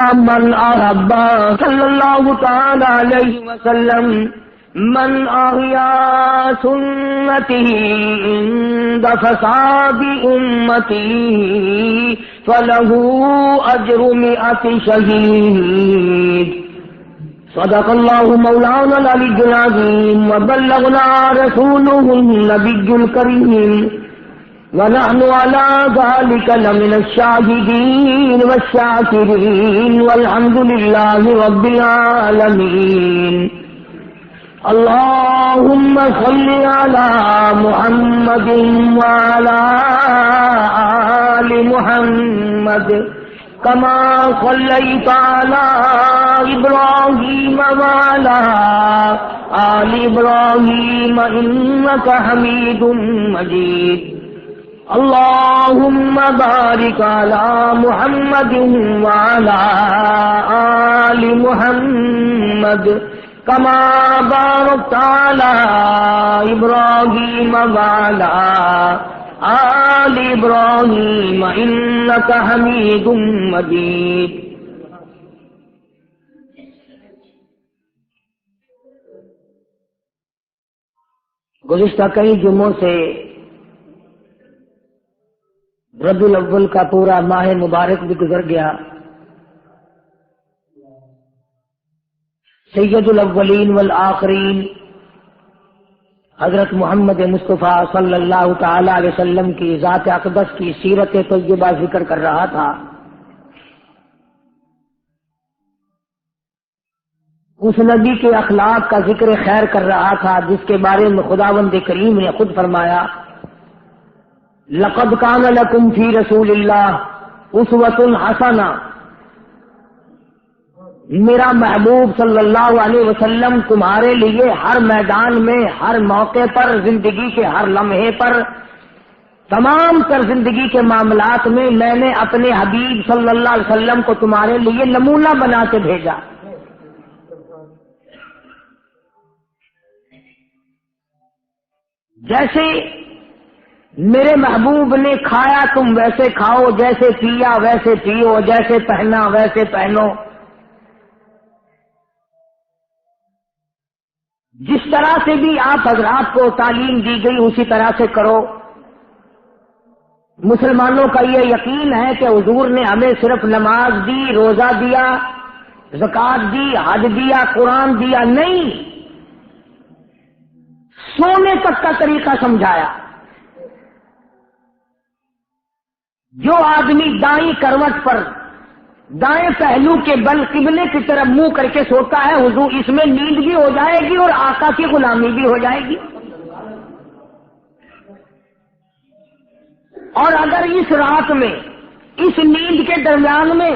من أحب صلى الله تعالى عليه وسلم من أحيا سنته عند فساد أمته فله أجر 100 شهيد. صدق الله مولانا العلي العظيم وبلغنا رسوله النبي الكريم ونحن على ذلك لمن الشاهدين والشاكرين والحمد لله رب العالمين. اللهم صل على محمد وعلى آل محمد كما صليت على إبراهيم وعلى آل إبراهيم إنك حميد مجيد. اللهم بارك على محمد وعلى آل محمد كما باركت على إبراهيم وعلى آل إبراهيم إنك حميد مجيد. گزشتہ کئی جمعوں سے ربیع الاول کا پورا ماہ مبارک بھی گزر گیا. سید الاولین والآخرین حضرت محمد مصطفیٰ صلی اللہ تعالی علیہ وسلم کی ذات اقدس کی سیرت طیبہ ذکر کر رہا تھا. اس نبی کے اخلاق کا ذکر خیر کر رہا تھا جس کے بارے میں خداوند کریم نے خود فرمایا لقد کان لکم فی رسول اللہ اسوۃ حسنہ. میرا محبوب صلی اللہ علیہ وسلم تمہارے لیے ہر میدان میں، ہر موقع پر، زندگی کے ہر لمحے پر، تمام تر زندگی کے معاملات میں میں نے اپنے حبیب صلی اللہ علیہ وسلم کو تمہارے لیے نمونہ بنا کے بھیجا. جیسے میرے محبوب نے کھایا تم ویسے کھاؤ، جیسے پیا ویسے پیو، جیسے پہنا ویسے پہنو. جس طرح سے بھی آپ حضرات کو تعلیم دی گئی اسی طرح سے کرو. مسلمانوں کا یہ یقین ہے کہ حضور نے ہمیں صرف نماز دی، روزہ دیا، زکوٰۃ دی، حج دیا، قرآن دیا نہیں، سونے تک کا طریقہ سمجھایا. جو آدمی دائیں کروٹ پر دائیں پہلو کے بل قبلے کی طرف منہ کر کے سوتا ہے، حضور اس میں نیند بھی ہو جائے گی اور آقا کی غلامی بھی ہو جائے گی. اور اگر اس رات میں، اس نیند کے درمیان میں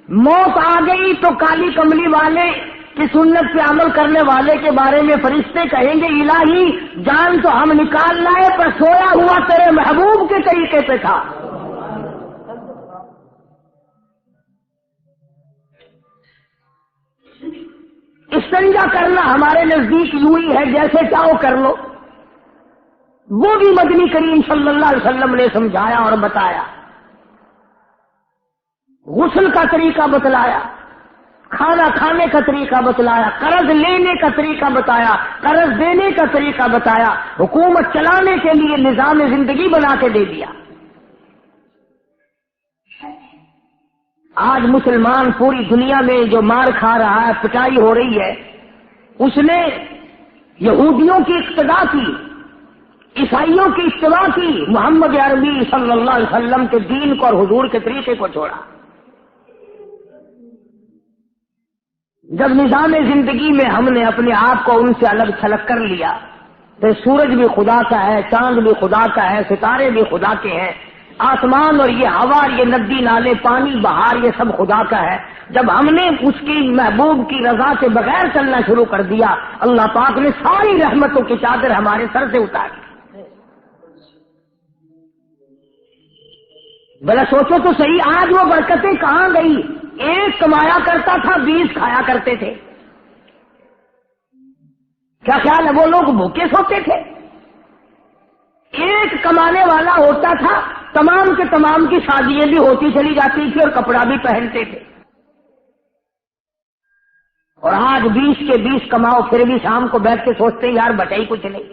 موت آ گئی تو کالی کملی والے کی سنت پہ عمل کرنے والے کے بارے میں فرشتے کہیں گے الہی جان تو ہم نکال لائے پر سویا ہوا تیرے محبوب کے طریقے پہ تھا. استنجا کرنا ہمارے نزدیک یوں ہی ہے جیسے چاہو کر لو. وہ بھی مدنی کریم صلی اللہ علیہ وسلم نے سمجھایا اور بتایا. غسل کا طریقہ بتلایا، کھانا کھانے کا طریقہ بتلایا، قرض لینے کا طریقہ بتایا، قرض دینے کا طریقہ بتایا، حکومت چلانے کے لیے نظام زندگی بنا کے دے دیا. آج مسلمان پوری دنیا میں جو مار کھا رہا ہے، پٹائی ہو رہی ہے، اس نے یہودیوں کی اقتدا کی، عیسائیوں کی اتباع کی، محمد عربی صلی اللہ علیہ وسلم کے دین کو اور حضور کے طریقے کو چھوڑا. جب نظام زندگی میں ہم نے اپنے آپ کو ان سے الگ تھلگ کر لیا تو سورج بھی خدا کا ہے، چاند بھی خدا کا ہے، ستارے بھی خدا کے ہیں، آسمان اور یہ ہوا، یہ ندی نالے، پانی، بہار، یہ سب خدا کا ہے. جب ہم نے اس کی محبوب کی رضا کے بغیر چلنا شروع کر دیا، اللہ پاک نے ساری رحمتوں کی چادر ہمارے سر سے اتاری. بھلا سوچو تو صحیح، آج وہ برکتیں کہاں گئی؟ ایک کمایا کرتا تھا، 20 کھایا کرتے تھے. کیا خیال ہے وہ لوگ بھوکے سوتے تھے؟ ایک کمانے والا ہوتا تھا، تمام کے تمام کی شادیاں بھی ہوتی چلی جاتی تھی اور کپڑا بھی پہنتے تھے. اور آج 20 کے 20 کماؤ پھر بھی شام کو بیٹھ کے سوچتے ہیں یار بچا ہی کچھ نہیں۔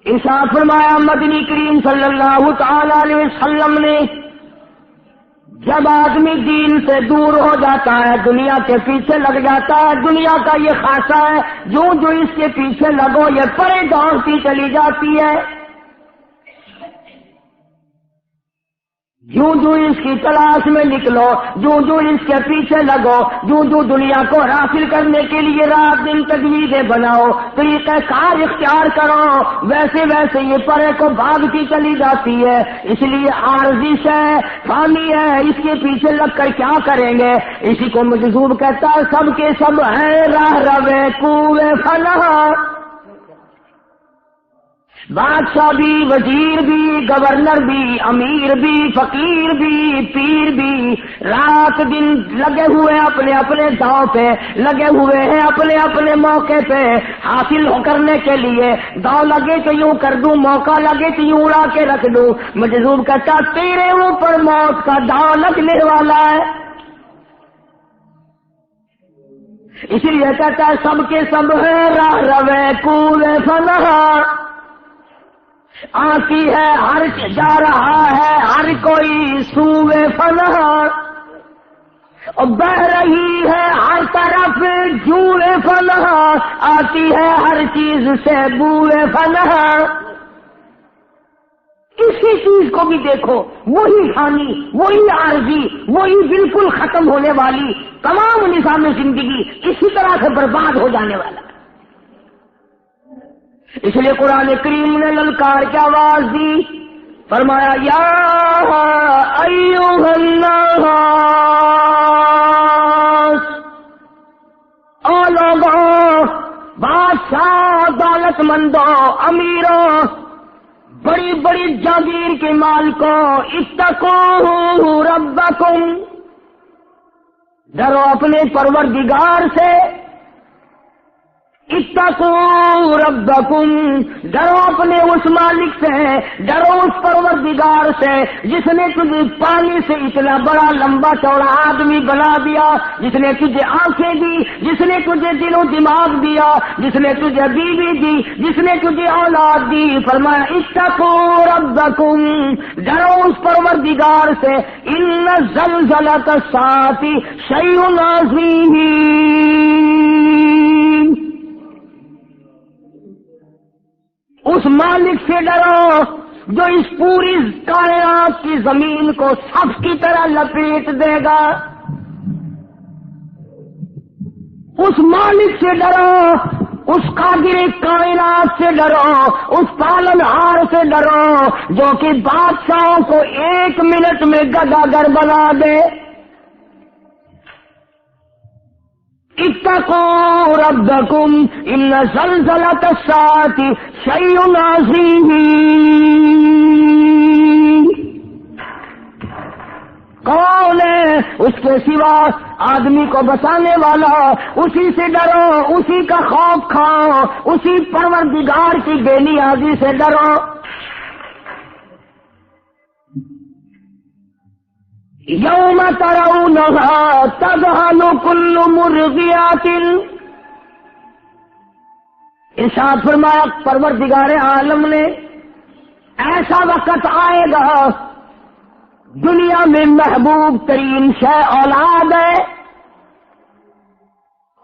ارشاد فرمایا مدنی کریم صلی اللہ تعالی علیہ وسلم نے، جب آدمی دین سے دور ہو جاتا ہے، دنیا کے پیچھے لگ جاتا ہے، دنیا کا یہ خاصہ ہے، جو اس کے پیچھے لگو یہ پرے دوڑتی چلی جاتی ہے، جو اس کی تلاش میں نکلو، جو اس کے پیچھے لگو، جو دنیا کو حاصل کرنے کے لیے رات دن تجویزیں بناؤ، طریقہ کار اختیار کرو، ویسے ویسے یہ پرے کو بھاگتی چلی جاتی ہے۔ اس لیے عارضی ہے، فانی ہے، اس کے پیچھے لگ کر کیا کریں گے؟ اسی کو مجذوب کہتا ہے سب کے سب ہیں راہ روے کوے فلاح، بادشاہ بھی، وزیر بھی، گورنر بھی، امیر بھی، فقیر بھی، پیر بھی، رات دن لگے ہوئے اپنے اپنے داؤ پہ، لگے ہوئے ہیں اپنے اپنے موقع پہ حاصل کرنے کے لیے۔ داؤ لگے تو یوں کر دوں، موقع لگے تو یوں اڑا کے رکھ دوں۔ مجذوب کہتا تیرے اوپر موت کا داؤ لگنے والا ہے، اسی لیے کہتا ہے سب کے سب ہے راہ روے کوے فلاح، آتی ہے ہر جا رہا ہے ہر کوئی سوئے فلاح، اور بہ رہی ہے ہر طرف جوئے فلاح، آتی ہے ہر چیز سے بوئے فلاح۔ اسی چیز کو بھی دیکھو، وہی فانی، وہی عارضی، وہی بالکل ختم ہونے والی، تمام نظام زندگی اسی طرح سے برباد ہو جانے والا۔ اس لیے قرآن کریم نے للکار کی آواز دی، فرمایا یا ایھا الناس، او لوگوں، بادشاہ، دولت مندوں، امیروں، بڑی بڑی جاگیر کے مالکوں، اتقوا ربکم، ڈرو اپنے پروردگار سے، اتقوا ربکم، ڈرو اپنے اس مالک سے، ڈرو اس پروردگار سے جس نے تجھے پانی سے اتنا بڑا لمبا چوڑا آدمی بنا دیا، جس نے تجھے آنکھیں دی، جس نے تجھے دل و دماغ دیا، جس نے تجھے بیوی دی، جس نے تجھے اولاد دی۔ فرمایا اتقوا ربکم، ڈرو اس پروردگار سے، ان زلزلۃ الساعۃ شیء عظیم، اس مالک سے ڈرو جو اس پوری کائنات کی زمین کو صف کی طرح لپیٹ دے گا، اس مالک سے ڈرو، اس قادر کائنات سے ڈرو، اس پالن ہار سے ڈرو جو کہ بادشاہوں کو 1 منٹ میں گداگر بنا دے۔ اتقوا ربکم ان زلزلۃ الساعۃ شیء عظیم، کون ہے اس کے سوا آدمی کو بچانے والا؟ اسی سے ڈرو، اسی کا خوف کھاؤ، اسی پروردگار کی بے نیازی سے ڈرو۔ یوم ترونها تذہل کل مرضیۃ، ارشاد فرمایا پروردگار عالم نے ایسا وقت آئے گا، دنیا میں محبوب ترین شے اولاد ہے،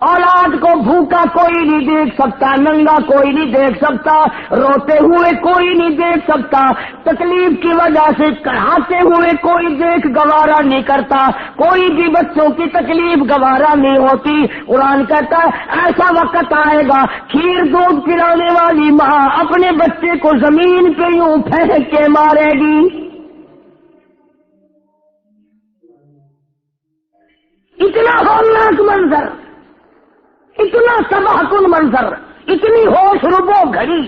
اولاد کو بھوکا کوئی نہیں دیکھ سکتا، ننگا کوئی نہیں دیکھ سکتا، روتے ہوئے کوئی نہیں دیکھ سکتا، تکلیف کی وجہ سے کڑھاتے ہوئے کوئی دیکھ گوارا نہیں کرتا، کوئی بھی بچوں کی تکلیف گوارا نہیں ہوتی۔ قرآن کہتا ہے ایسا وقت آئے گا، کھیر دودھ پلانے والی ماں اپنے بچے کو زمین پہ یوں پھینک کے مارے گی۔ اتنا ہولناک منظر، اتنا تباہ کن منظر، اتنی ہوش ربو گھڑی،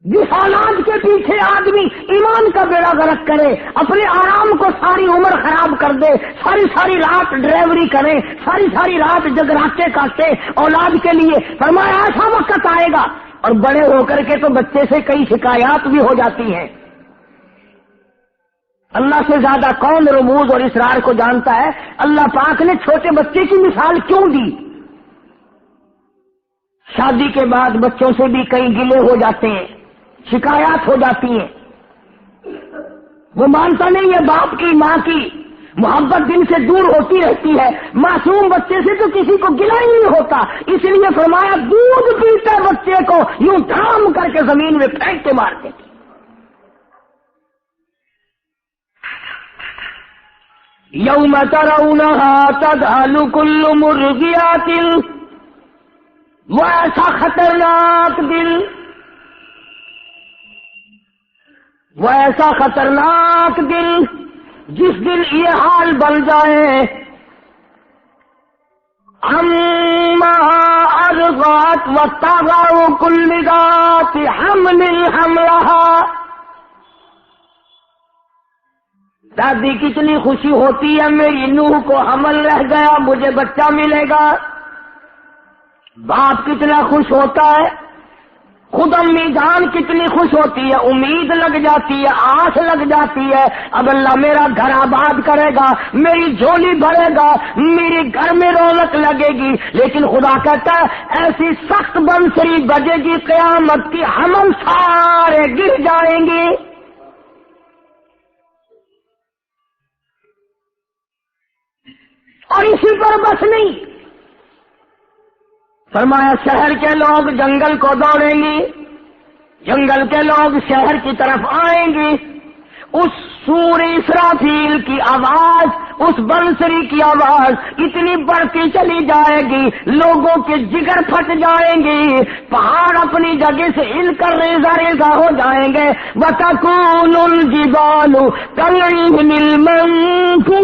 جس اولاد کے پیچھے آدمی ایمان کا بیڑا غرق کرے، اپنے آرام کو ساری عمر خراب کر دے، ساری رات ڈرائیوری کرے، ساری رات جگراتے کاٹے اولاد کے لیے۔ فرمایا ایسا وقت آئے گا، اور بڑے ہو کر کے تو بچے سے کئی شکایات بھی ہو جاتی ہیں، اللہ سے زیادہ کون رموز اور اسرار کو جانتا ہے؟ اللہ پاک نے چھوٹے بچے کی مثال کیوں دی؟ شادی کے بعد بچوں سے بھی کئی گلے ہو جاتے ہیں، شکایات ہو جاتی ہیں، وہ مانتا نہیں ہے باپ کی ماں کی محبت دل سے دور ہوتی رہتی ہے۔ معصوم بچے سے تو کسی کو گلہ ہی نہیں ہوتا، اس لیے فرمایا دودھ پیتے بچے کو یوں تھام کر کے زمین میں پھینک کے مارتے تھے۔ یوم ترونها تذهل كل مرضعة، وہ ایسا خطرناک دل، وہ ایسا خطرناک دل جس دن یہ حال بن جائے، اما ارضعت وتضع كل ذات حمل حملها، دادی کتنی خوشی ہوتی ہے میری نوح کو حمل رہ گیا مجھے بچہ ملے گا، باپ کتنا خوش ہوتا ہے، خود امی جان کتنی خوش ہوتی ہے، امید لگ جاتی ہے، آس لگ جاتی ہے، اب اللہ میرا گھر آباد کرے گا، میری جھولی بھرے گا، میرے گھر میں رونق لگے گی، لیکن خدا کہتا ہے ایسی سخت بنسری بجے گی قیامت کی، حمل سارے گر جائیں گے۔ اور اسی پر بس نہیں، فرمایا شہر کے لوگ جنگل کو دوڑیں گے، جنگل کے لوگ شہر کی طرف آئیں گے، اس سور اسرافیل کی آواز، اس بنسری کی آواز اتنی بڑھتی چلی جائے گی، لوگوں کے جگر پھٹ جائیں گے، پہاڑ اپنی جگہ سے ہل کر ریزہ ریزہ ہو جائیں گے، وَتَكُونُ الْجِبَالُ كَالْعِهْنِ الْمَنفُوشِ،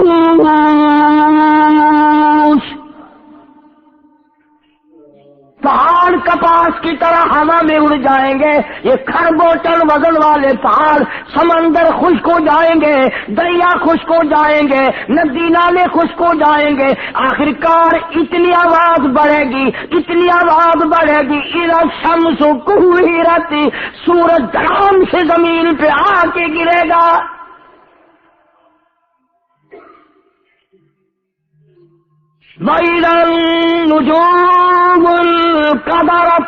پہاڑ کپاس کی طرح ہوا میں اڑ جائیں گے، یہ کھربوں ٹن وزن والے پہاڑ، سمندر خشک ہو جائیں گے، دریا خشک ہو جائیں گے، ندی نالے خشک ہو جائیں گے، آخر کار اتنی آواز بڑھے گی، اتنی آواز بڑھے گی، اِذَا الشَّمْسُ كُوِّرَتْ، سورج دھڑام سے زمین پہ آ کے گرے گا۔ وَإِذَا النُّجُومُ انكدرت،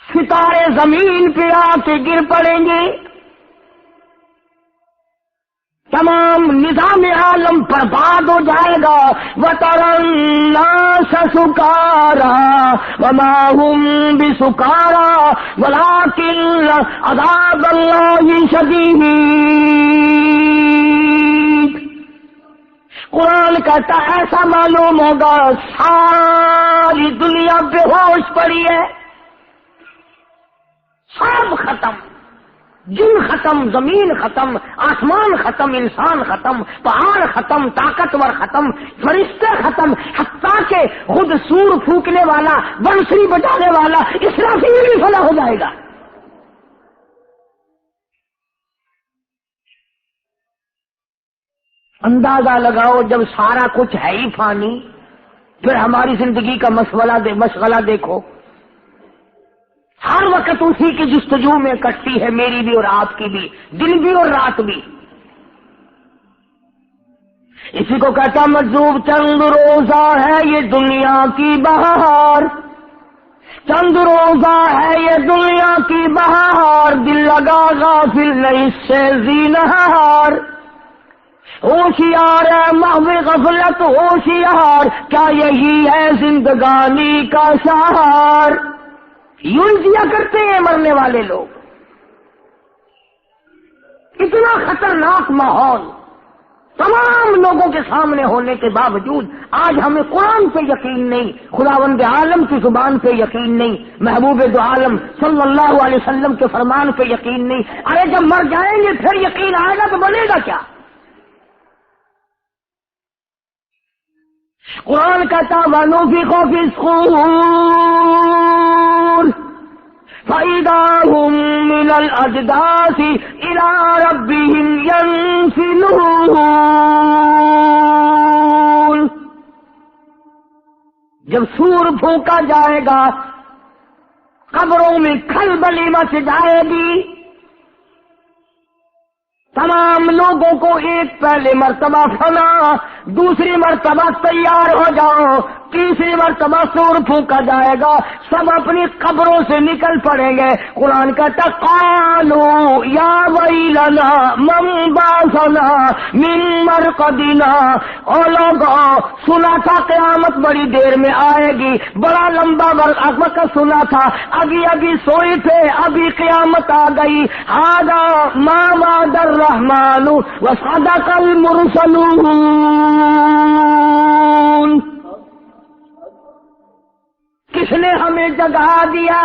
ستارے زمین پہ آ کے گر پڑیں گے، تمام نظام عالم برباد ہو جائے گا۔ وَتَرَى النَّاسَ سُكَارَىٰ وَمَا هُم بِسُكَارَىٰ وَلَٰكِنَّ عَذَابَ اللَّهِ شَدِيدٌ۔ قرآن کہتا ایسا معلوم ہوگا ساری دنیا بے ہوش پڑی ہے، سب ختم، جن ختم، زمین ختم، آسمان ختم، انسان ختم، پہاڑ ختم، طاقتور ختم، فرشتے ختم، حتیٰ کہ خود سور پھونکنے والا، بنسری بجانے والا اسرافیل بھی فنا ہو جائے گا۔ اندازہ لگاؤ جب سارا کچھ ہے ہی فانی، پھر ہماری زندگی کا مشغلہ دیکھو، ہر وقت اسی کی جستجو میں کٹتی ہے، میری بھی اور آپ کی بھی، دن بھی اور رات بھی۔ اسی کو کہتا مجذوب چند روزہ ہے یہ دنیا کی بہار، چند روزہ ہے یہ دنیا کی بہار، دل لگا غافل نہیں اس سے زینہار، ہوشیار ہے محو غفلت ہوشیار، کیا یہی ہے زندگانی کا سہار۔ یوں دیا کرتے ہیں مرنے والے لوگ، اتنا خطرناک ماحول تمام لوگوں کے سامنے ہونے کے باوجود آج ہمیں قرآن پہ یقین نہیں، خداوند عالم کی زبان پہ یقین نہیں، محبوب دو عالم صلی اللہ علیہ وسلم کے فرمان پہ یقین نہیں۔ ارے جب مر جائیں گے پھر یقین آئے گا تو بنے گا کیا؟ قرآن کہتا وَنُفِخَ فِي الصُّورِ فَإِذَا هُم مِّنَ الْأَجْدَاثِ إِلَىٰ رَبِّهِمْ يَنسِلُونَ، جب سور پھونکا جائے گا قبروں میں کھلبلی مچ جائے گی، تمام لوگوں کو ایک پہلے مرتبہ فنا، دوسری مرتبہ تیار ہو جاؤ، تیسری مرتبہ سور پھونکا جائے گا، سب اپنی قبروں سے نکل پڑیں گے۔ قرآن کہتا قالوا یا ویلنا من بعثنا من مرقدنا، او لوگو سنا تھا قیامت بڑی دیر میں آئے گی، بڑا لمبا وقت سنا تھا، ابھی ابھی سوئے تھے، ابھی قیامت آ گئی۔ ھذا ما وعد الرحمن وصدق المرسلون۔ کس نے ہمیں جگا دیا؟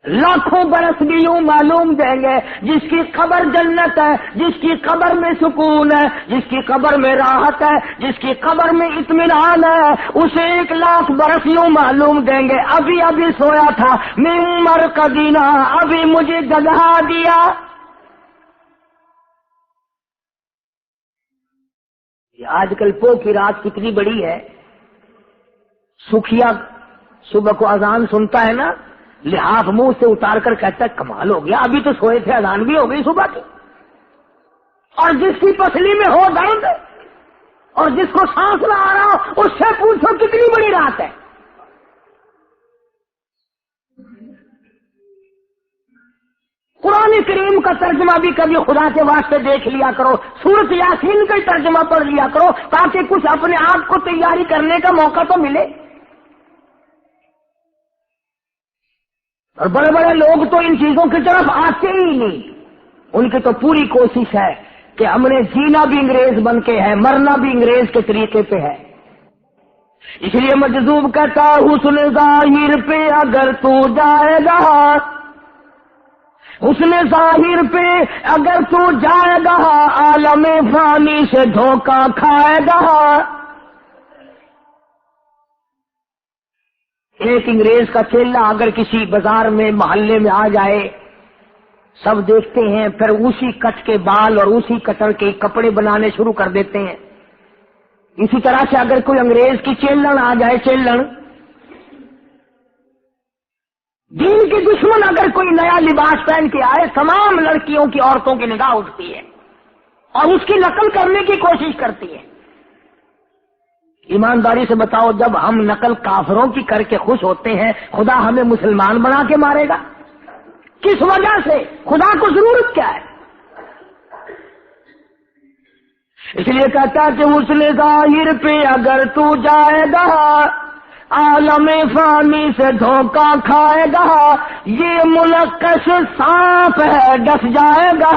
لاکھوں برس بھی یوں معلوم دیں گے، جس کی قبر جنت ہے، جس کی قبر میں سکون ہے، جس کی قبر میں راحت ہے، جس کی قبر میں اطمینان ہے، اسے 1,00,000 برس یوں معلوم دیں گے ابھی ابھی سویا تھا، من مرقدنا، ابھی مجھے جگا دیا۔ آج کل پو کی رات کتنی بڑی ہے، سکھیا صبح کو اذان سنتا ہے نا، لحاف منہ سے اتار کر کہتا ہے کمال ہو گیا، ابھی تو سوئے تھے، اذان بھی ہو گئی صبح کی۔ اور جس کی پسلی میں ہو درد اور جس کو سانس نہ آ رہا ہو، اس سے پوچھو کتنی بڑی رات ہے۔ قرآن کریم کا ترجمہ بھی کبھی خدا کے واسطے دیکھ لیا کرو، سورۃ یاسین کا ترجمہ پڑھ لیا کرو، تاکہ کچھ اپنے آپ کو تیاری کرنے کا موقع تو ملے۔ اور بڑے بڑے لوگ تو ان چیزوں کی طرف آتے ہی نہیں، ان کی تو پوری کوشش ہے کہ ہم نے جینا بھی انگریز بن کے ہے، مرنا بھی انگریز کے طریقے پہ ہے۔ اس لیے مجذوب کہتا حسن ظاہر پہ اگر تو جائے گا، حسن ظاہر پہ اگر تو جائے گا، عالم فانی سے دھوکہ کھائے گا۔ ایک انگریز کا چیلا اگر کسی بازار میں محلے میں آ جائے، سب دیکھتے ہیں، پھر اسی کٹ کے بال اور اسی کٹر کے کپڑے بنانے شروع کر دیتے ہیں۔ اسی طرح سے اگر کوئی انگریز کی چیلن آ جائے، چیلن دین کی دشمن اگر کوئی نیا لباس پہن کے آئے، تمام لڑکیوں کی، عورتوں کی نگاہ اٹھتی ہے اور اس کی نقل کرنے کی کوشش کرتی ہے۔ ایمانداری سے بتاؤ، جب ہم نقل کافروں کی کر کے خوش ہوتے ہیں، خدا ہمیں مسلمان بنا کے مارے گا؟ کس وجہ سے؟ خدا کو ضرورت کیا ہے؟ اس لیے کہتا ہے کہ حسن ظاہر پہ اگر تو جائے گا، عالم فانی سے دھوکہ کھائے گا، یہ منقش سانپ ہے ڈس جائے گا،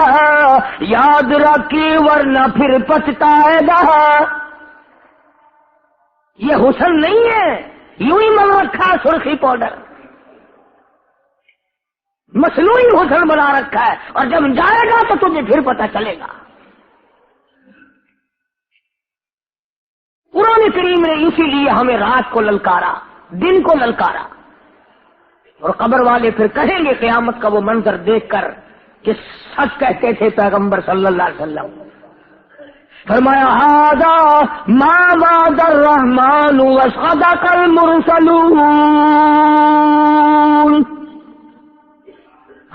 یاد رکھی ورنہ پھر پچھتائے گا۔ یہ حسن نہیں ہے، یوں ہی من رکھا ہے سرخی پاؤڈر، مصنوعی حسن بنا رکھا ہے، اور جب جائے گا تو تجھے پھر پتہ چلے گا۔ قرآن کریم نے اسی لیے ہمیں رات کو للکارا، دن کو للکارا، اور قبر والے پھر کہیں گے قیامت کا وہ منظر دیکھ کر کہ سچ کہتے تھے پیغمبر صلی اللہ علیہ وسلم۔ فرمایا ھذا ما وعد الرحمن وصدق المرسلون۔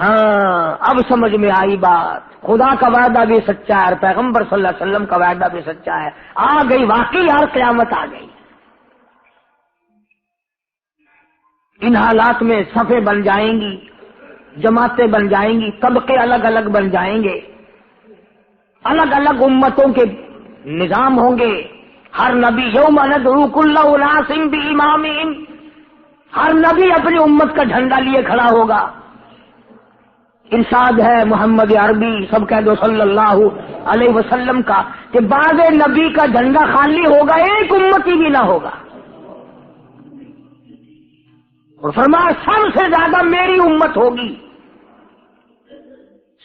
ہاں، اب سمجھ میں آئی بات، خدا کا وعدہ بھی سچا ہے اور پیغمبر صلی اللہ علیہ وسلم کا وعدہ بھی سچا ہے۔ آ گئی واقعی یار، قیامت آ گئی۔ ان حالات میں صفیں بن جائیں گی، جماعتیں بن جائیں گی، طبقے الگ الگ بن جائیں گے، الگ الگ امتوں کے نظام ہوں گے۔ ہر نبی یوم ندعو کل اناس بامامہم، ہر نبی اپنی امت کا جھنڈا لیے کھڑا ہوگا۔ ارشاد ہے محمد عربی سب کہہ دو صلی اللہ علیہ وسلم کا کہ بعد نبی کا جھنڈا خالی ہوگا، ایک امتی بھی نہ ہوگا، اور فرمایا سب سے زیادہ میری امت ہوگی،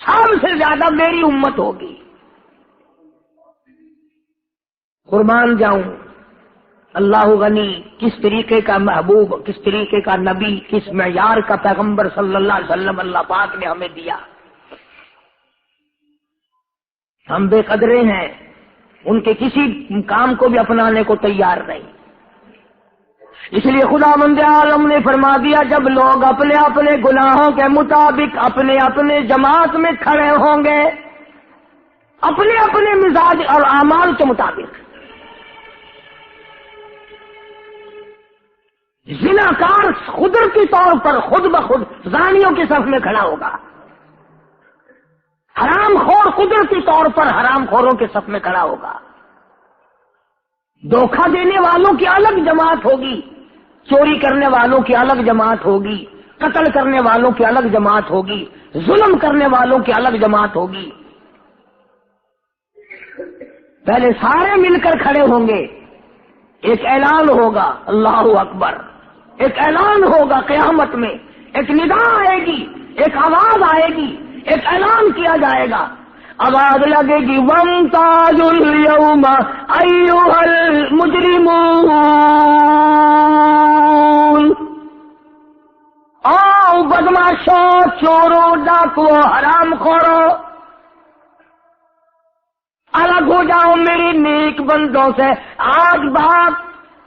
سب سے زیادہ میری امت ہوگی۔ قربان جاؤں، اللہ غنی، کس طریقے کا محبوب، کس طریقے کا نبی، کس معیار کا پیغمبر صلی اللہ علیہ وسلم اللہ پاک نے ہمیں دیا۔ ہم بے قدرے ہیں، ان کے کسی کام کو بھی اپنانے کو تیار نہیں۔ اس لیے خداوند عالم نے فرما دیا جب لوگ اپنے اپنے گناہوں کے مطابق اپنے اپنے جماعت میں کھڑے ہوں گے، اپنے اپنے مزاج اور اعمال کے مطابق، زناکار قدرتی طور پر خود بخود زانیوں کی صف میں کھڑا ہوگا، حرام خور قدرتی طور پر حرام خوروں کے صف میں کھڑا ہوگا، دھوکہ دینے والوں کی الگ جماعت ہوگی، چوری کرنے والوں کی الگ جماعت ہوگی، قتل کرنے والوں کی الگ جماعت ہوگی، ظلم کرنے والوں کی الگ جماعت ہوگی۔ پہلے سارے مل کر کھڑے ہوں گے، ایک اعلان ہوگا، اللہ اکبر، ایک اعلان ہوگا قیامت میں، ایک ندا آئے گی، ایک آواز آئے گی، ایک اعلان کیا جائے گا، آواز لگے گی وَامْتَازُوا الْيَوْمَ أَيُّهَا الْمُجْرِمُونَ، آؤ بدماشوں، چوروں، ڈاکوؤں، حرام خوروں، الگ ہو جاؤ میری نیک بندوں سے۔ آج بات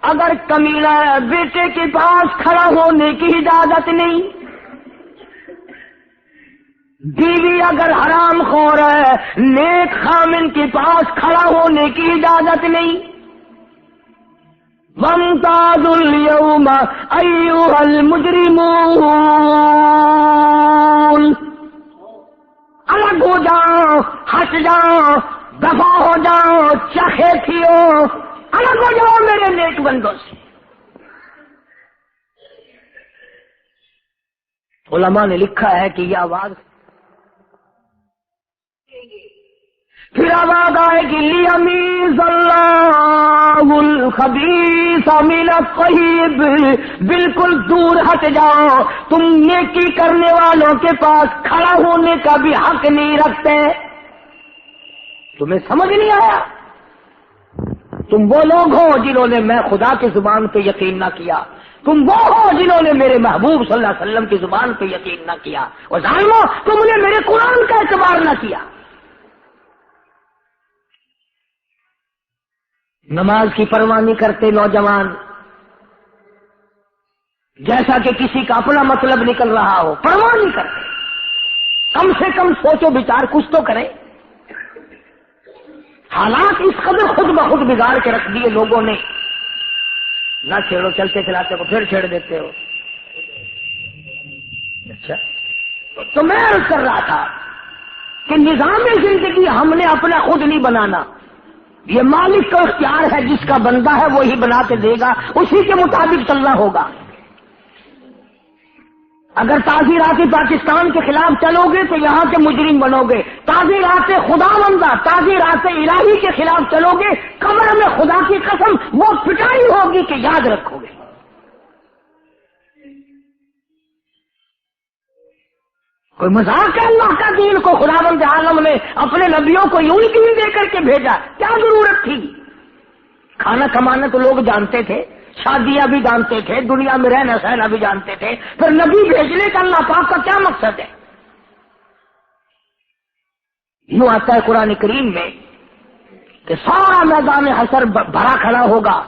اگر کمینہ بیٹے کے پاس کھڑا ہونے کی اجازت نہیں، بیوی اگر حرام خور ہے نیک خامن کے پاس کھڑا ہونے کی اجازت نہیں۔ وَامْتَازُوا الْيَوْمَ أَيُّهَا الْمُجْرِمُونَ، الگ ہو جاؤ، ہٹ جاؤ، دفع ہو جاؤ، چاہے تھیو، الگ ہو جاؤ میرے نیک بندوں سے۔ علماء نے لکھا ہے کہ یہ آواز پھر آواز آئے گی لیمیز اللہ الخبیث من الطیب، بالکل دور ہٹ جاؤ، تم نیکی کرنے والوں کے پاس کھڑا ہونے کا بھی حق نہیں رکھتے۔ تمہیں سمجھ نہیں آیا؟ تم وہ لوگ ہو جنہوں نے میں خدا کی زبان پہ یقین نہ کیا، تم وہ ہو جنہوں نے میرے محبوب صلی اللہ علیہ وسلم کی زبان پہ یقین نہ کیا، اور ظالمو تم نے میرے قرآن کا اعتبار نہ کیا۔ نماز کی پرواہ نہیں کرتے نوجوان، جیسا کہ کسی کا اپنا مطلب نکل رہا ہو، پرواہ نہیں کرتے۔ کم سے کم سوچو بچار کچھ تو کریں۔ حالات اس قدر خود بخود بگاڑ کے رکھ دیے لوگوں نے، نہ چھیڑو، چلتے چلاتے کو پھر چھیڑ دیتے ہو۔ اچھا تو میں عرض کر رہا تھا کہ نظام زندگی ہم نے اپنا خود نہیں بنانا، یہ مالک کا اختیار ہے، جس کا بندہ ہے وہی بنا کے دے گا، اسی کے مطابق چلنا ہوگا۔ اگر تعزیرات پاکستان کے خلاف چلو گے تو یہاں کے مجرم بنو گے، تعزیرات خدا بندہ، تعزیرات الہی کے خلاف چلو گے، قبر میں خدا کی قسم وہ پٹائی ہوگی کہ یاد رکھو گے۔ کوئی مذاق ہے اللہ کا دین کو خداوند عالم نے اپنے نبیوں کو یوں ہی دین دے کر کے بھیجا، کیا ضرورت تھی؟ کھانا کمانا تو لوگ جانتے تھے، شادیاں بھی جانتے تھے، دنیا میں رہنا سہنا بھی جانتے تھے، پھر نبی بھیجنے کا اللہ پاک کا کیا مقصد ہے؟ یوں آتا ہے قرآن کریم میں کہ سارا میدان حشر بھرا کھڑا ہوگا،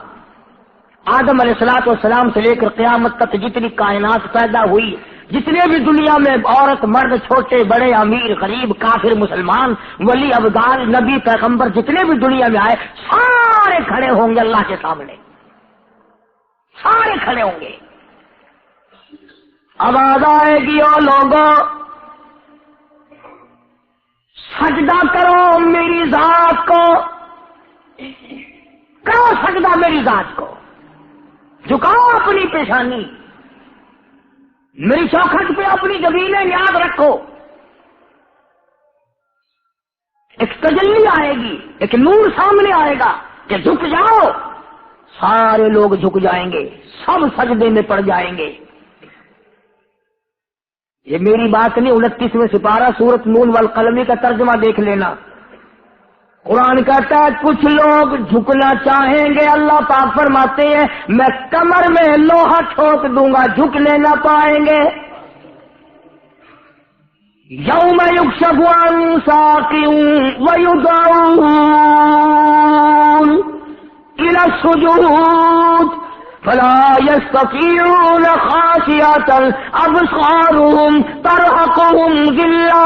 آدم علیہ الصلوۃ والسلام سے لے کر قیامت تک جتنی کائنات پیدا ہوئی، جتنے بھی دنیا میں عورت مرد چھوٹے بڑے امیر غریب کافر مسلمان ولی ابدال نبی پیغمبر جتنے بھی دنیا میں آئے، سارے کھڑے ہوں گے اللہ کے سامنے، سارے کھڑے ہوں گے۔ آواز آئے گی او لوگوں سجدہ کرو میری ذات کو، کرو سجدہ میری ذات کو، جھکاؤ اپنی پیشانی، میری چوکھٹ پہ اپنی زمینیں یاد رکھو۔ ایک تجلی آئے گی، ایک نور سامنے آئے گا کہ جھک جاؤ، سارے لوگ جھک جائیں گے، سب سجدے میں پڑ جائیں گے۔ یہ میری بات نہیں، 29ویں سپارہ سورۃ نون والقلم کا ترجمہ دیکھ لینا۔ قرآن کہتا ہے کچھ لوگ جھکنا چاہیں گے، اللہ پاک فرماتے ہیں میں کمر میں لوہا ٹھوک دوں گا، جھکنے نہ پائیں گے۔ یوم یکشف عن ساق ویدعون الی السجود، فلا يستطيعون خاشعة أبصارهم ترهقهم ذلة،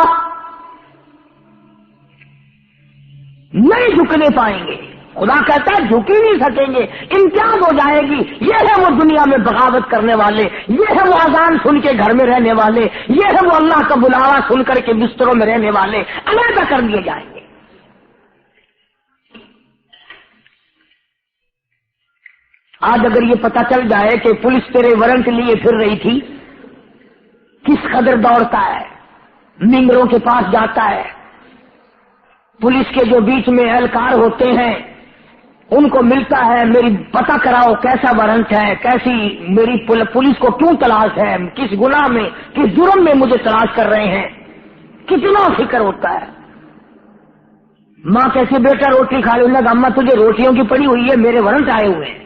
نہیں جھکنے پائیں گے. خدا کہتا ہے جھک ہی نہیں سکیں گے، امتیاز ہو جائے گی. یہ ہے وہ دنیا میں بغاوت کرنے والے، یہ ہے وہ اذان سن کے گھر میں رہنے والے، یہ ہے وہ اللہ کا بلاوا سن کر کے بستروں میں رہنے والے، علیحدہ کر دیے جائیں گے. آج اگر یہ پتہ چل جائے کہ پولیس تیرے وارنٹ لیے پھر رہی تھی، کس قدر دوڑتا ہے، منگروں کے پاس جاتا ہے. پولیس کے جو بیچ میں اہلکار ہوتے ہیں ان کو ملتا ہے، میری پتہ کراؤ کیسا وارنٹ ہے، کیسی میری پولیس کو کیوں تلاش ہے، کس گناہ میں کس جرم میں مجھے تلاش کر رہے ہیں. کتنا فکر ہوتا ہے. ماں کیسی بیٹا روٹی کھا لوں گا، اماں تجھے روٹیوں کی پڑی ہوئی ہے، میرے وارنٹ آئے ہوئے ہیں.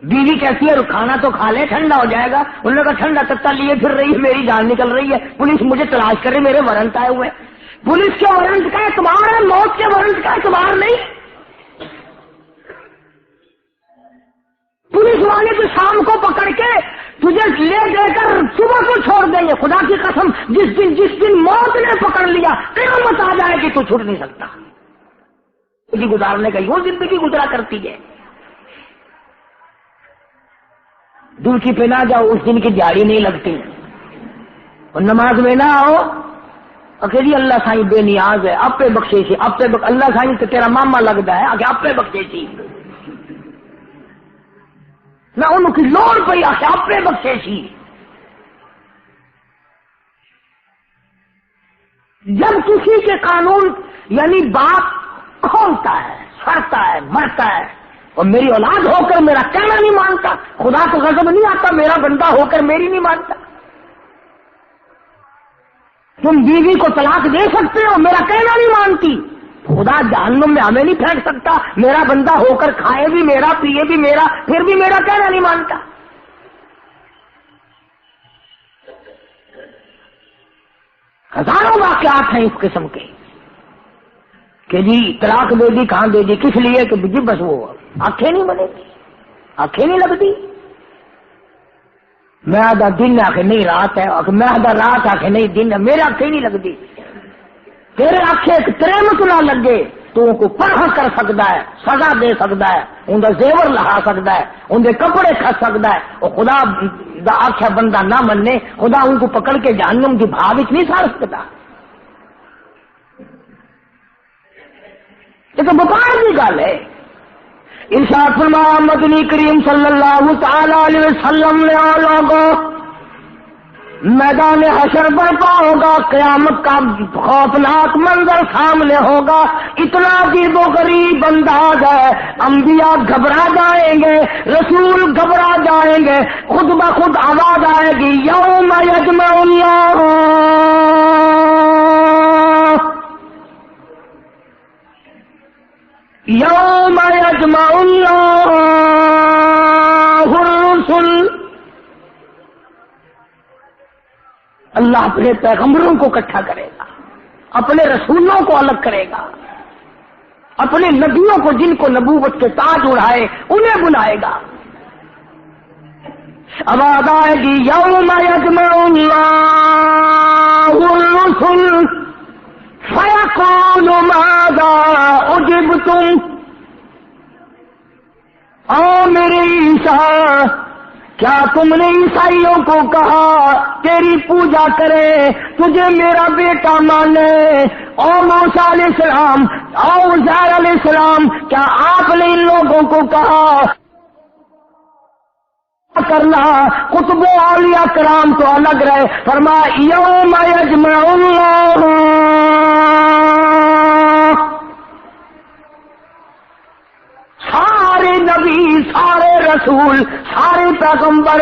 بیوی کہتی ہے کھانا تو کھا لے ٹھنڈا ہو جائے گا، انہوں نے کہا ٹھنڈا تتا لیے پھر رہی ہے، میری جان نکل رہی ہے، پولیس مجھے تلاش کرے، میرے وارنٹ آئے ہوئے. پولیس کے وارنٹ کا اعتبار ہے، موت کے وارنٹ کا اعتبار نہیں. پولیس والے تو شام کو پکڑ کے تجھے لے دے کر صبح کو چھوڑ دیں گے. خدا کی قسم جس دن موت نے پکڑ لیا قیامت آ جائے گی تو چھوٹ نہیں سکتا. زندگی گزارنے کا وہ زندگی گزرا کرتی ہے. دل کی پہ نہ جاؤ، اس دن کی دیہڑی نہیں لگتی. اور نماز میں نہ آؤ اکیلی اللہ سائیں بے نیاز ہے، اب پہ بخشیشی، اب پہ اللہ سائیں تو تیرا ماما لگتا ہے آگے اب پہ بخشیشی نہ ان کی لوڑ پہ آگے اب پہ بخشیشی. جب کسی کے قانون یعنی باپ کھولتا ہے، سڑتا ہے، مرتا ہے، اور میری اولاد ہو کر میرا کہنا نہیں مانتا، خدا کو غضب نہیں آتا میرا بندہ ہو کر میری نہیں مانتا. تم بیوی کو طلاق دے سکتے ہو، میرا کہنا نہیں مانتی، خدا جہنم میں ہمیں نہیں پھینک سکتا، میرا بندہ ہو کر کھائے بھی میرا، پیے بھی میرا، پھر بھی میرا کہنا نہیں مانتا. ہزاروں واقعات ہیں اس قسم کے کہ جی طلاق دے دی، کہاں دے دی، کس لیے کہ جی بس وہ آنکھیں نہیں بنے گی، آنکھیں نہیں لگتی. میں آدھا دن آخر نہیں رات ہے، میں آدھا رات آخر نہیں دن ہے، میرے آنکھیں نہیں لگتی. تیرے آنکھیں تریمت نہ لگے تو ان کو پرہ کر سکتا ہے، سزا دے سکتا ہے، ان کا زیور لہا سکتا ہے، ان کے کپڑے کھس سکتا ہے. اور خدا دا آخیا بندہ نہ مننے، خدا ان کو پکڑ کے جہنم کی بھاو نہیں سار سکتا. یہ تو بپار کی گل ہے. ارشاد فرمایا مدنی کریم صلی اللہ تعالی علیہ وسلم نے لوگوں میدان حشر برپا ہوگا، قیامت کا خوفناک منظر سامنے ہوگا. اتنا عجیب و غریب انداز ہے، انبیاء گھبرا جائیں گے، رسول گھبرا جائیں گے، خود بخود آواز آئے گی یوم یجمع اللہ یوم یجمع اللہ الرسل. اللہ اپنے پیغمبروں کو اکٹھا کرے گا، اپنے رسولوں کو الگ کرے گا، اپنے نبیوں کو جن کو نبوت کے تاج اڑائے انہیں بلائے گا. آواز آئے گی یوم یجمع اللہ الرسل فیقول ماذا اجبتم. او میرے عیسیٰ کیا تم نے عیسائیوں کو کہا تیری پوجا کرے، تجھے میرا بیٹا مانے؟ او موسیٰ علیہ السلام، او عزیر علیہ السلام، کیا آپ نے ان لوگوں کو کہا کرنا؟ قطب و اولیاء کرام تو الگ رہے. فرمایا یوم یجمع اللہ، سارے نبی، سارے رسول، سارے پیغمبر،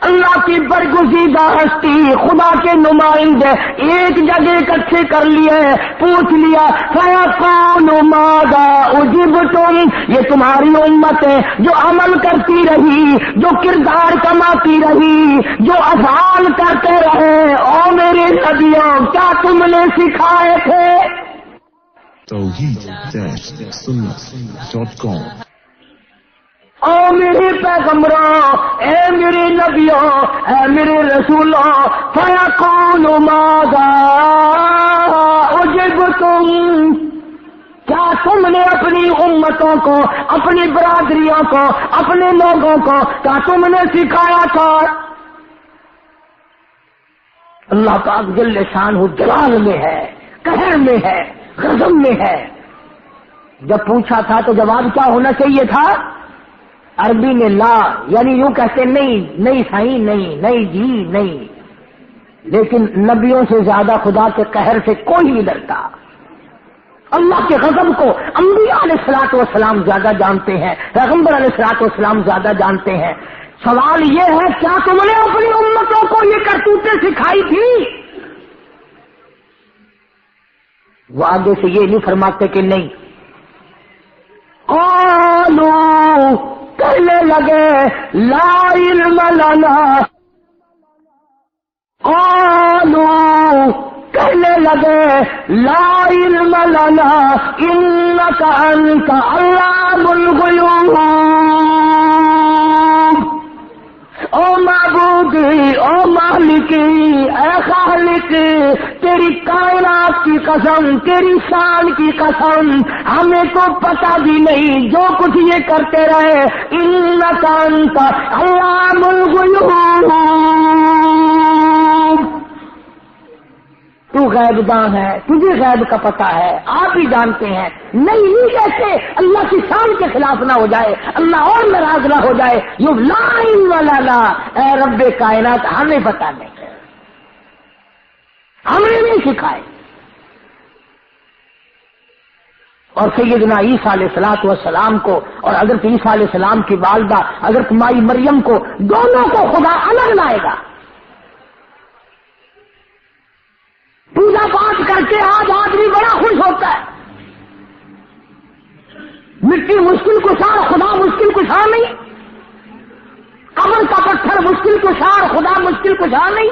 اللہ کی برگزیدہ ہستی، خدا کے نمائندے ایک جگہ اکٹھے کر لیے، پوچھ لیا فیقول ماذا اجبتم. یہ تمہاری امت ہے جو عمل کرتی رہی، جو کردار کماتی رہی، جو افعال کرتے رہے. او میرے نبیوں کیا تم نے سکھائے تھے؟ توحید-sunnah.com او میرے پیغمبروں، اے میرے نبیوں، اے میرے رسولوں، فیقول ماذا اجبتم، کیا تم نے اپنی امتوں کو، اپنی برادریوں کو، اپنے لوگوں کو کیا تم نے سکھایا تھا؟ اللہ پاک جل شانہ جلال میں ہے، قہر میں ہے، غضب میں ہے۔ جب پوچھا تھا تو جواب کیا ہونا چاہیے تھا؟ عربی میں لا، یعنی یوں کہتے نہیں، نہیں صحیح، نہیں، نہیں جی نہیں۔ لیکن نبیوں سے زیادہ خدا کے قہر سے کوئی نہیں ڈرتا۔ اللہ کے غضب کو انبیاء علیہ الصلوۃ والسلام زیادہ جانتے ہیں، پیغمبر علیہ الصلوۃ والسلام زیادہ جانتے ہیں۔ سوال یہ ہے کیا تم نے اپنی امتوں کو یہ کرتوتیں سکھائی تھی؟ وہ آگے سے یہ نہیں فرماتے کہ نہیں۔ قالوا، کہنے لگے، لا علم لنا، قالوا، کہنے لگے، لا علم لنا انک انت علام الغیوب، او معبودی، او مالکی، اے خالق، تیری کائنات کی قسم، تیری شان کی قسم، ہمیں تو پتہ بھی نہیں جو کچھ یہ کرتے رہے، انک انت علام الغیوب، تو غیب داں ہے، تجھے غیب کا پتہ ہے، آپ ہی جانتے ہیں۔ نہیں کہتے اللہ کی شان کے خلاف نہ ہو جائے، اللہ اور ناراض نہ ہو جائے۔ یوں لا علم لنا، اے رب کائنات ہمیں پتہ نہیں، ہم نے نہیں سکھائے۔ اور سیدنا عیسیٰ علیہ السلام کو اور حضرت عیسیٰ علیہ السلام کی والدہ حضرت مائی مریم کو، دونوں کو خدا الگ لائے گا۔ پوجا پاٹ کر کے آج آدمی بڑا خوش ہوتا ہے، مٹی مشکل کشا، خدا مشکل کشا نہیں، قبر کا پتھر مشکل کشا، خدا مشکل کشا نہیں۔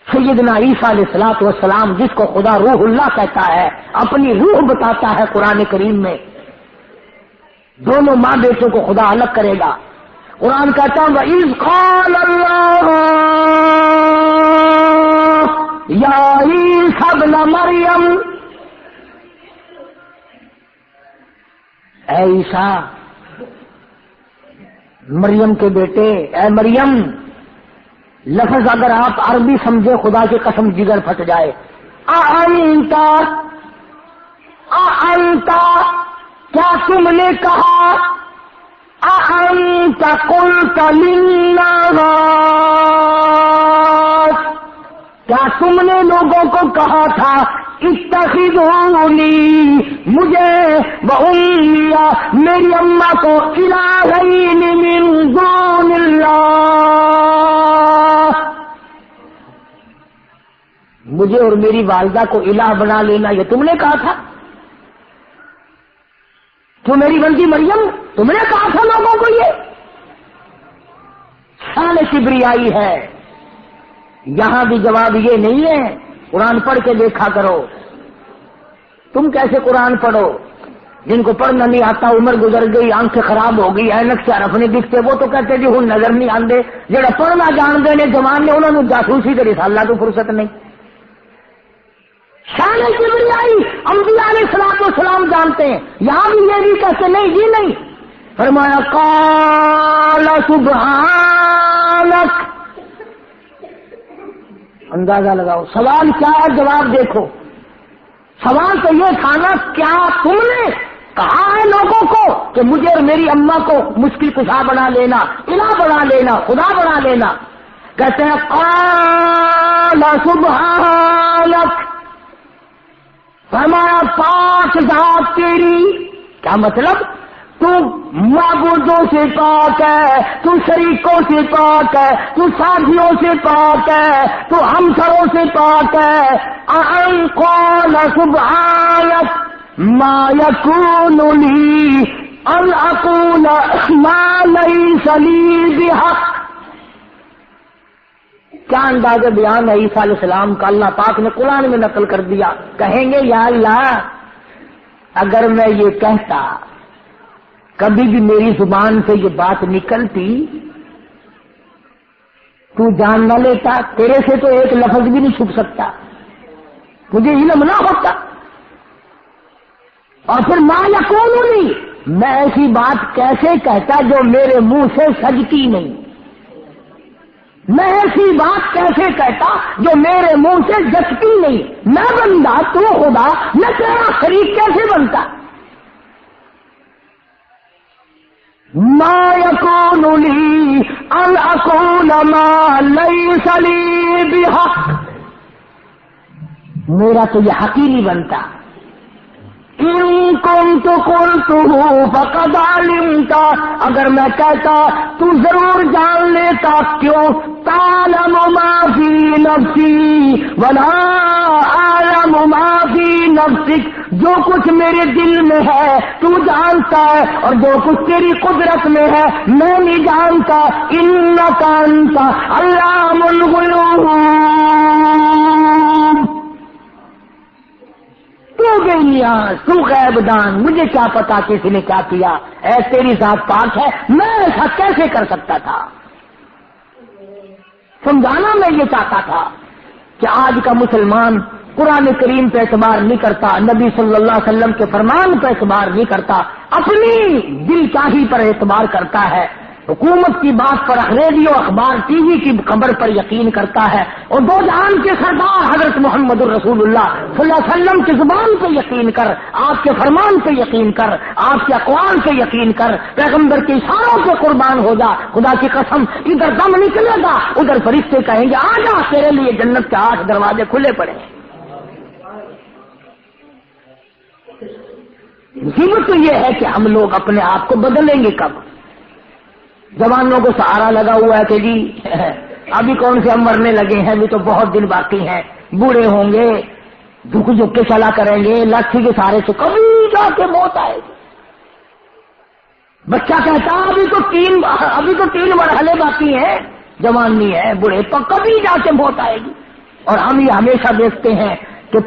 سیدنا عیسیٰ علیہ السلام جس کو خدا روح اللہ کہتا ہے، اپنی روح بتاتا ہے قرآن کریم میں، دونوں ماں بیٹوں کو خدا الگ کرے گا۔ قرآن کہتا ہے وَإِذْ قَالَ اللَّهُ یا عیسیٰ ابن مریم، اے عیسیٰ مریم کے بیٹے، اے مریم، لفظ اگر آپ عربی سمجھے خدا کی قسم جگر پھٹ جائے۔ اَأَنْتَ، کیا تم نے کہا، اَأَنْتَ قُلْتَ لِلنَّاسِ، کیا تم نے لوگوں کو کہا تھا اتخذونی، مجھے وأمی، میری اماں کو، الہین من دون اللہ، مجھے اور میری والدہ کو الہ بنا لینا یہ تم نے کہا تھا؟ تو میری بندی مریم، تم نے کہا تھا لوگوں کو یہ؟ شان کبریائی ہے۔ یہاں بھی جواب یہ نہیں ہے، قرآن پڑھ کے دیکھا کرو۔ تم کیسے قرآن پڑھو؟ جن کو پڑھنا نہیں آتا، عمر گزر گئی، آنکھیں خراب ہو گئی، اینک سے حرف نہیں دکھتے، وہ تو کہتے جی ہوں نظر نہیں آندے۔ جڑا پڑھنا جانتے نے جوان نے، انہوں نے جاسوسی کے رسالہ تو فرصت نہیں۔ شان کبریائی انبیاء علیہ السلام جانتے ہیں، یہاں بھی یہ بھی کہتے نہیں جی نہیں۔ فرمایا قال سبحانک، اندازہ لگاؤ سوال کیا ہے، جواب دیکھو۔ سوال تو یہ تھا نا، کیا تم نے کہا ہے لوگوں کو کہ مجھے اور میری اماں کو مشکل کشا بنا لینا، الہ بنا لینا، خدا بنا لینا؟ کہتے ہیں قال سبحانک، فرمایا پاک ذات تیری۔ کیا مطلب؟ تو معبودوں سے پاک ہے، تو شریکوں سے پاک ہے، تو ساتھیوں سے پاک ہے، تو ہمسروں سے پاک ہے۔ ان قال سبحانک ما یکون لی ان اقول ما لیس لی بحق، کیا انداز بیان ہے عیسیٰ علیہ السلام کا، اللہ پاک نے قرآن میں نقل کر دیا۔ کہیں گے یا اللہ اگر میں یہ کہتا کبھی بھی میری زبان سے یہ بات نکلتی تو جان نہ لیتا، تیرے سے تو ایک لفظ بھی نہیں چھپ سکتا، مجھے علم نہ ہوتا، اور پھر ما یکون لی، میں ایسی بات کیسے کہتا جو میرے منہ سے سجتی نہیں، میں ایسی بات کیسے کہتا جو میرے منہ سے جچتی نہیں، میں بندہ تو خدا، میں تیرا شریک کیسے بنتا؟ ما یکون لی ان اقول ما لیس لی بحق، میرا تو یہ حق ہی نہیں بنتا، ان کنت قلتہ فقد علمت، اگر میں کہتا تو ضرور جان لیتا، کیوں؟ تعلم ما فی نفسی ولا اعلم ما فی نفسک، جو کچھ میرے دل میں ہے تو جانتا ہے، اور جو کچھ تیری قدرت میں ہے میں نہیں جانتا، انک انت علام الغیوب، تو بے نیاز، تو غیب دان، مجھے کیا پتا کسی نے کیا کیا، اے تیری ذات پاک ہے، میں ایسا کیسے کر سکتا تھا؟ سمجھانا میں یہ چاہتا تھا کہ آج کا مسلمان قرآن کریم پہ اعتبار نہیں کرتا، نبی صلی اللہ علیہ وسلم کے فرمان پہ اعتبار نہیں کرتا، اپنی دل چاہی پر اعتبار کرتا ہے، حکومت کی بات پر ریڈیو اخبار ٹی وی کی خبر پر یقین کرتا ہے، اور دو جہان کے سردار حضرت محمد الرسول اللہ صلی اللہ علیہ وسلم کی زبان پہ یقین کر، آپ کے فرمان پہ یقین کر، آپ کے اقوال پہ یقین کر، پیغمبر کے اشاروں پہ قربان ہو جا، خدا کی قسم ادھر دم نکلے گا ادھر فرشتے کہیں گے آ جا، تیرے لیے جنت کے 8 دروازے کھلے پڑے ہیں۔ مصیبت تو یہ ہے کہ ہم لوگ اپنے آپ کو بدلیں گے کب؟ جوانوں کو سہارا لگا ہوا ہے کہ جی ابھی کون سے ہم مرنے لگے ہیں، ابھی تو بہت دن باقی ہیں، بوڑھے ہوں گے، جھک جھک کے چلا کریں گے، لاٹھی کے سہارے سے کبھی جا کے موت آئے گی۔ بچہ کہتا ابھی تو تین مرحلے باقی ہیں، جوانی ہے، بوڑھے تو کبھی جا کے موت آئے گی۔ اور ہم یہ ہمیشہ دیکھتے ہیں کہ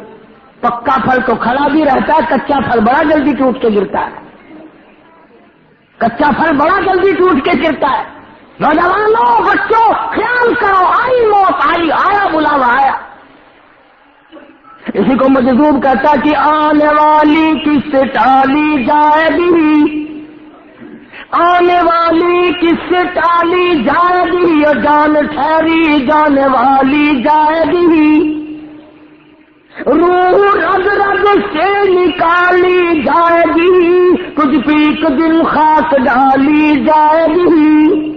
پکا پھل تو کھڑا بھی رہتا ہے، کچا پھل بڑا جلدی ٹوٹ کے گرتا ہے، کچا پھل بڑا جلدی ٹوٹ کے گرتا ہے۔ نوجوانوں، بچوں، خیال کرو، آئی موت، آیا بلاوا آیا۔ اسی کو مجذوب کہتا کہ آنے والی کس سے ٹالی جائے گی، آنے والی کس سے ٹالی جائے گی، اور جان ٹھہری جانے والی جائے گی، روح رگ رگ سے نکالی جائے گی، کچھ پہ ایک دن خاک ڈالی جائے گی۔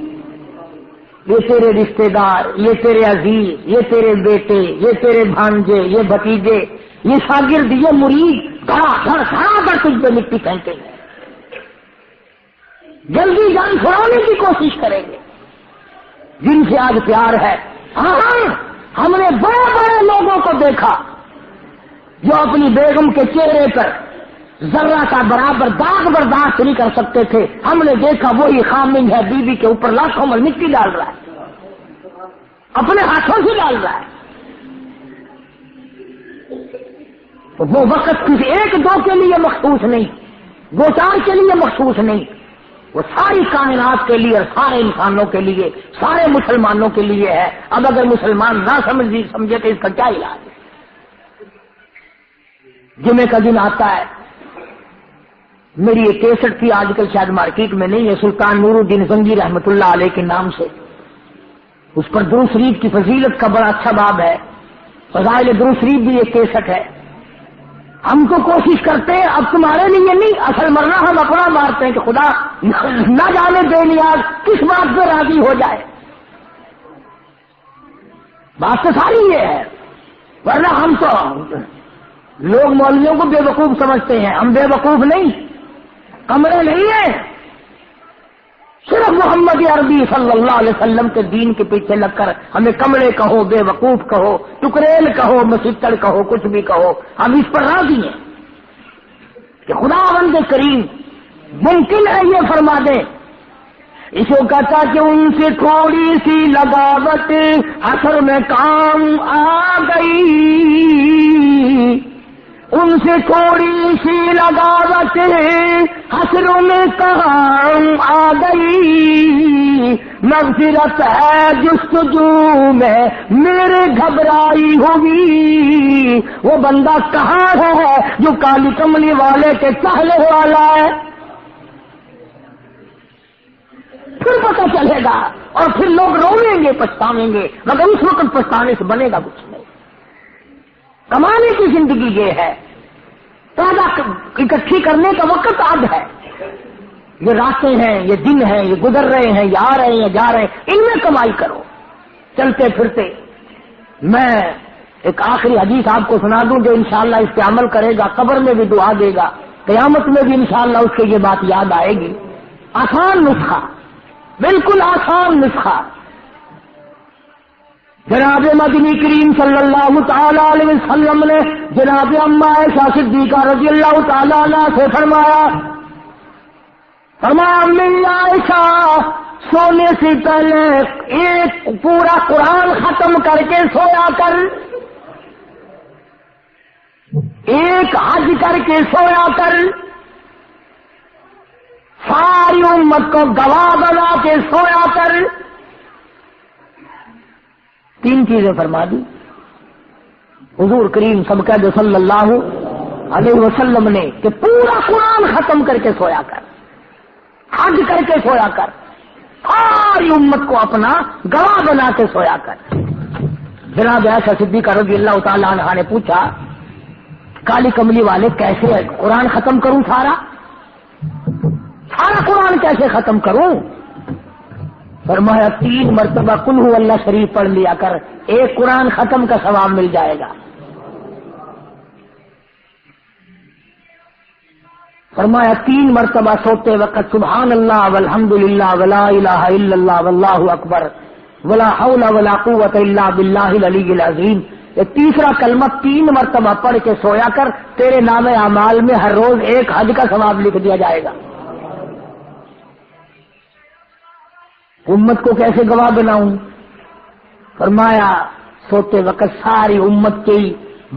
یہ تیرے رشتہ دار، یہ تیرے عزیز، یہ تیرے بیٹے، یہ تیرے بھانجے، یہ بھتیجے، یہ شاگرد، یہ مرید دھڑا دھڑ تجھ پہ مٹی پھینکیں گے، جلدی جان چھڑانے کی کوشش کریں گے، جن سے آج پیار ہے۔ ہاں ہم نے بڑے بڑے لوگوں کو دیکھا جو اپنی بیگم کے چہرے پر ذرہ کا برابر داغ برداشت نہیں کر سکتے تھے، ہم نے دیکھا وہی خامنگ ہے، بیوی کے اوپر لاکھوں میں مٹی ڈال رہا ہے، اپنے ہاتھوں سے ڈال رہا ہے۔ وہ وقت کسی ایک دو کے لیے مخصوص نہیں، دو چار کے لیے مخصوص نہیں، وہ ساری کائنات کے لیے، سارے انسانوں کے لیے، سارے مسلمانوں کے لیے ہے۔ اب اگر مسلمان نہ سمجھے تو اس کا کیا علاج ہے؟ جمعے کا دن آتا ہے، میری ایک کیسٹ تھی، آج کل شاید مارکیٹ میں نہیں ہے، سلطان نور الدین زنگی رحمت اللہ علیہ کے نام سے، اس پر درود شریف کی فضیلت کا بڑا اچھا باب ہے، فضائل درود شریف بھی ایک کیسٹ ہے۔ ہم تو کوشش کرتے ہیں اب تمہارے لیے نہیں، اصل مرنا ہم اپنا مارتے ہیں کہ خدا نہ جانے بے نیاز کس بات پہ راضی ہو جائے۔ بات تو ساری یہ ہے، ورنہ ہم تو لوگ مولویوں کو بے وقوف سمجھتے ہیں، ہم بے وقوف نہیں، کمرے نہیں ہیں، صرف محمد عربی صلی اللہ علیہ وسلم کے دین کے پیچھے لگ کر ہمیں کمرے کہو، بے وقوف کہو، ٹکریل کہو، مسیطر کہو، کچھ بھی کہو، ہم اس پر راضی ہیں کہ خدا بند کریم ممکن ہے یہ فرما دے۔ اس کو کہتا کہ ان سے تھوڑی سی لگاوٹ حشر میں کام آ گئی، ان سے سے تھوڑی سی لگاوٹ حسروں میں کہاں آ گئی، مغفرت ہے جستجو میں میرے گھبرائی ہوگی، وہ بندہ کہاں ہے جو کالی کملی والے کے چہلے والا ہے؟ پھر پتہ چلے گا، اور پھر لوگ روئیں گے، پچھتاویں گے، مگر اس وقت پچھتانے سے بنے گا کچھ نہیں۔ کمانے کی زندگی یہ ہے، پیدا اکٹھی کرنے کا وقت آج ہے، یہ راتیں ہیں، یہ دن ہیں، یہ گزر رہے ہیں، یہ آ رہے ہیں، جا رہے ہیں، ان میں کمائی کرو چلتے پھرتے۔ میں ایک آخری حدیث آپ کو سنا دوں جو انشاءاللہ اس پہ عمل کرے گا قبر میں بھی دعا دے گا، قیامت میں بھی انشاءاللہ اس کے یہ بات یاد آئے گی۔ آسان نسخہ، بالکل آسان نسخہ۔ جناب مدنی کریم صلی اللہ تعالی علیہ وسلم نے جناب اما عائشہ صدیقہ رضی اللہ تعالی عنہ سے فرمایا امی عائشہ سونے سے پہلے ایک پورا قرآن ختم کر کے سویا کر، ایک حج کر کے سویا کر، ساری امت کو گواہ بنا کے سویا کر۔ تین چیزیں فرما دی حضور کریم سب کا جو صلی اللہ علیہ وسلم نے کہ پورا قرآن ختم کر کے سویا کر، حج کر کے سویا کر، ساری امت کو اپنا گواہ بنا کے سویا کر۔ جناب عائشہ صدیقہ رضی اللہ تعالی عنہا نے پوچھا کالی کملی والے کیسے قرآن ختم کروں، سارا قرآن کیسے ختم کروں؟ فرمایا 3 مرتبہ قل ہو اللہ شریف پڑھ لیا کر، ایک قرآن ختم کا ثواب مل جائے گا۔ فرمایا 3 مرتبہ سوتے وقت سبحان اللہ والحمد للہ ولا الہ الا اللہ واللہ اکبر ولا حول ولا قوت الا باللہ العلی العظیم، یہ تیسرا کلمہ 3 مرتبہ پڑھ کے سویا کر، تیرے نام اعمال میں ہر روز ایک حج کا ثواب لکھ دیا جائے گا۔ امت کو کیسے گواہ بناؤں؟ فرمایا سوتے وقت ساری امت کی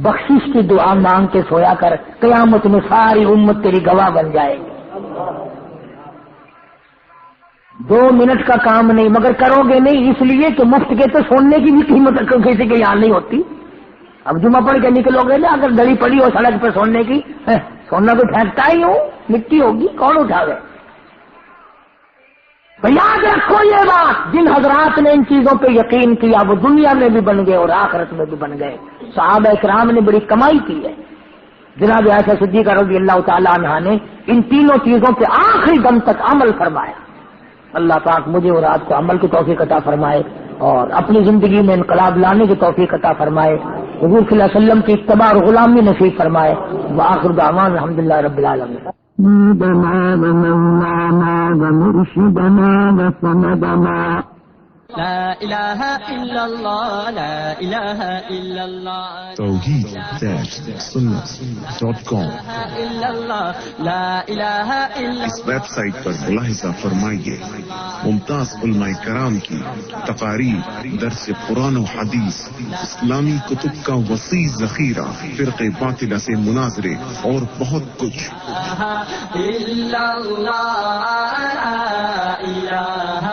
بخشش کی دعا مانگ کے سویا کر، قیامت میں ساری امت تیری گواہ بن جائے گی۔ 2 منٹ کا کام نہیں، مگر کرو گے نہیں اس لیے کہ مفت کے تو سونے کی بھی قیمت کسی کے یہاں نہیں ہوتی۔ اب جمعہ پڑھ کے نکلو گے نا، اگر گڑی پڑی ہو سڑک پہ سونے کی، سونا تو پھینکتا ہی ہوں، مٹی ہوگی کون اٹھاوے؟ یاد رکھو یہ بات، جن حضرات نے ان چیزوں پہ یقین کیا وہ دنیا میں بھی بن گئے اور آخرت میں بھی بن گئے۔ صحابہ اکرام نے بڑی کمائی کی ہے۔ جناب عائشہ صدیقہ رضی اللہ تعالی عنہا نے ان تینوں چیزوں پہ آخری دم تک عمل فرمایا۔ اللہ پاک مجھے اور آپ کو عمل کی توفیق عطا فرمائے اور اپنی زندگی میں انقلاب لانے کی توفیق عطا فرمائے، حضور صلی اللہ علیہ وسلم کی اتباع اور غلامی نصیب فرمائے۔ وآخر دعوانا الحمدللہ رب العالمین۔ سيدنا ومولانا ومرشدنا وسندنا لا إله إلا الله لا إله إلا الله توحید-sunnah.com إلا الله لا إله إلا اس ویب سائٹ پر ملاحظہ فرمائیے ممتاز علماء کرام کی تقاریر، درس قرآن و حدیث، اسلامی کتب کا وسیع ذخیرہ، فرقے باطلہ سے مناظرے اور بہت کچھ۔ إلا الله لا إله